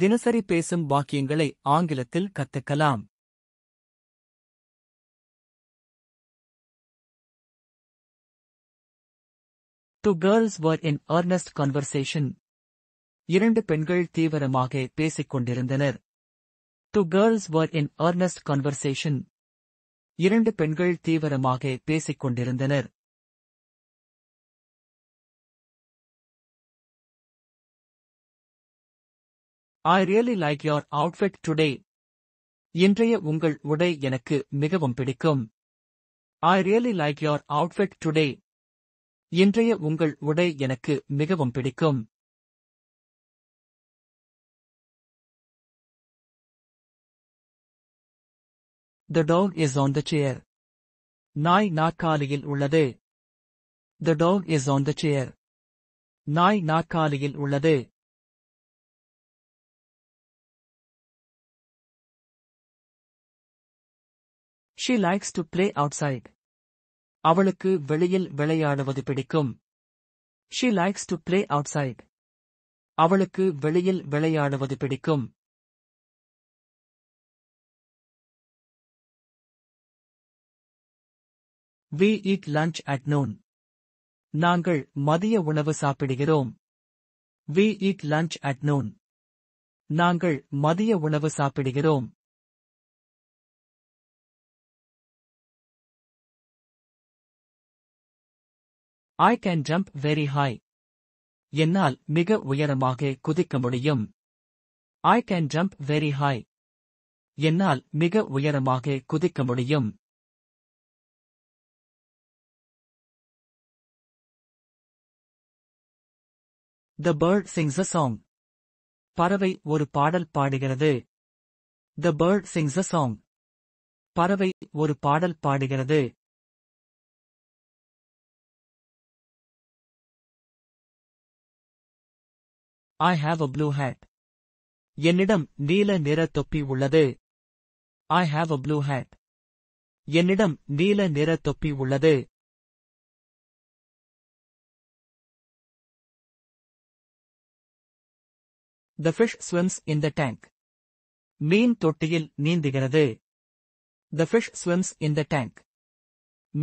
தினசரி பேசும் வாக்கியங்களை ஆங்கிலத்தில் கத்துக்கலாம். Two girls were in earnest conversation. இரண்டு பெண்கள் தீவிரமாக பேசிக் கொண்டிருந்தனர். Two girls were in earnest conversation. இரண்டு பெண்கள் தீவிரமாக பேசிக் கொண்டிருந்தனர். I really like your outfit today. இன்றைய உங்கள் உடை எனக்கு மிகவும் பிடிக்கும். I really like your outfit today. இன்றைய உங்கள் உடை எனக்கு மிகவும் பிடிக்கும். The dog is on the chair. நாய் நாற்காலியில் உள்ளது. The dog is on the chair. நாய் நாற்காலியில் உள்ளது. She likes to play outside. அவளுக்கு வெளியில் விளையாடுவது பிடிக்கும். She likes to play outside. அவளுக்கு வெளியில் விளையாடுவது பிடிக்கும். We eat lunch at noon. நாங்கள் மதிய உணவு சாப்பிடுகிறோம். We eat lunch at noon. நாங்கள் மதிய உணவு சாப்பிடுகிறோம். I can jump very high. என்னால் மிக உயரமாக குதிக்க முடியும். I can jump very high. என்னால் மிக உயரமாக குதிக்க முடியும். The bird sings a song. பறவை ஒரு பாடல் பாடுகிறது. The bird sings a song. பறவை ஒரு பாடல் பாடுகிறது. I have a blue hat. என்னிடம் நீல நிற தொப்பி உள்ளது. I have a blue hat. என்னிடம் நீல நிற தொப்பி உள்ளது. The fish swims in the tank. மீன் தொட்டியில் நீந்துகிறது. The fish swims in the tank.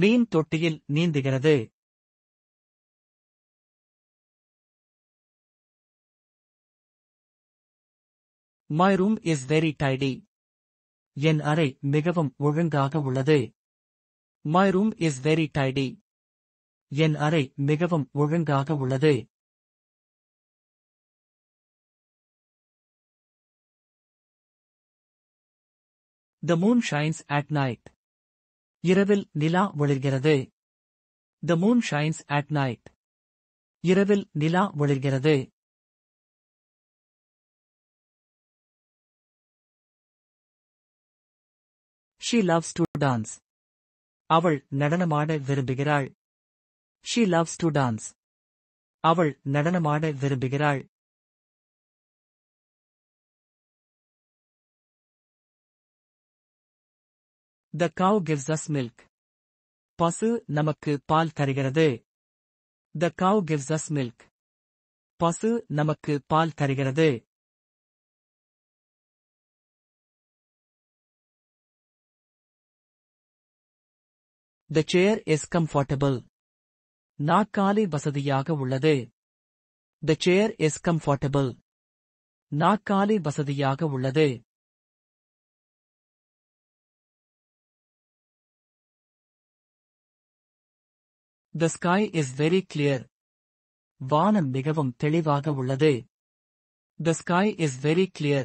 மீன் தொட்டியில் நீந்துகிறது. My room is very tidy. என் அறை மிகவும் ஒழுங்காக உள்ளது. My room is very tidy. என் அறை மிகவும் ஒழுங்காக உள்ளது. The moon shines at night. இரவில் நிலா ஒளிர்கிறது. The moon shines at night. இரவில் நிலா ஒளிர்கிறது. She loves to dance. அவள் நடனமாட விரும்புகிறாள். She loves to dance. அவள் நடனமாட விரும்புகிறாள். The cow gives us milk. பசு நமக்கு பால் தருகிறது. The cow gives us milk. பசு நமக்கு பால் தருகிறது. The chair is comfortable. நாற்காலி வசதியாக உள்ளது. The chair is comfortable. நாற்காலி வசதியாக உள்ளது. The sky is very clear. வானம் மிகவும் தெளிவாக உள்ளது. The sky is very clear.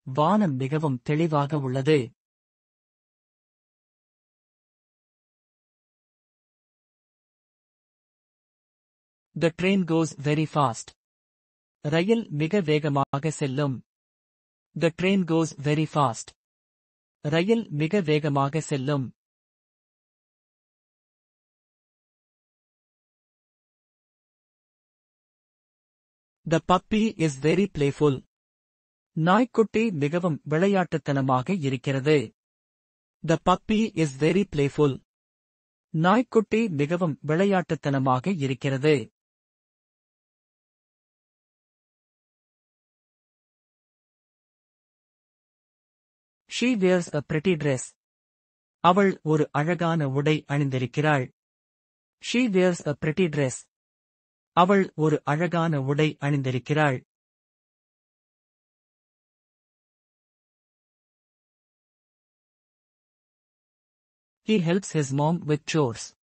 வானம் மிகவும் தெளிவாக உள்ளது. The train goes very fast. ரயில் மிக வேகமாக செல்லும். The train goes very fast. ரயில் மிக வேகமாக செல்லும். The puppy is very playful. நாய்க்குட்டி மிகவும் விளையாட்டுத்தனமாக இருக்கிறது. The puppy is very playful. நாய்க்குட்டி மிகவும் விளையாட்டுத்தனமாக இருக்கிறது. She wears a pretty dress. அவள் ஒரு அழகான உடை அணிந்திருக்கிறாள். She wears a pretty dress. அவள் ஒரு அழகான உடை அணிந்திருக்கிறாள். He helps his mom with chores.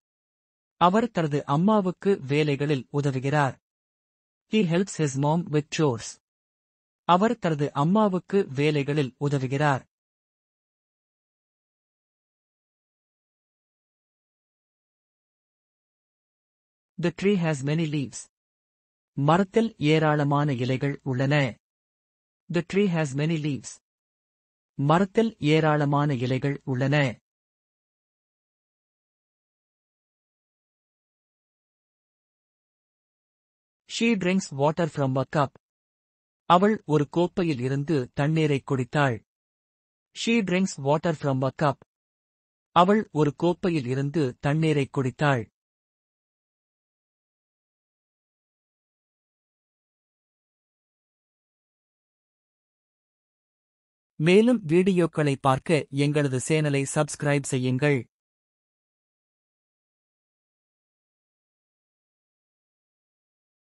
அவர் தனது அம்மாவுக்கு வேலைகளில் உதவுகிறார். He helps his mom with chores. அவர் தனது அம்மாவுக்கு வேலைகளில் உதவுகிறார். The tree has many leaves. மரத்தில் ஏராளமான இலைகள் உள்ளன. The tree has many leaves. மரத்தில் ஏராளமான இலைகள் உள்ளன. She drinks water from a cup. அவள் ஒரு கோப்பையில் இருந்து தண்ணீரை குடித்தாள். She drinks water from a cup. அவள் ஒரு கோப்பையில் இருந்து தண்ணீரை குடித்தாள். மேலும் வீடியோக்களை பார்க்க எங்களது சேனலை சப்ஸ்கிரைப் செய்யுங்கள்.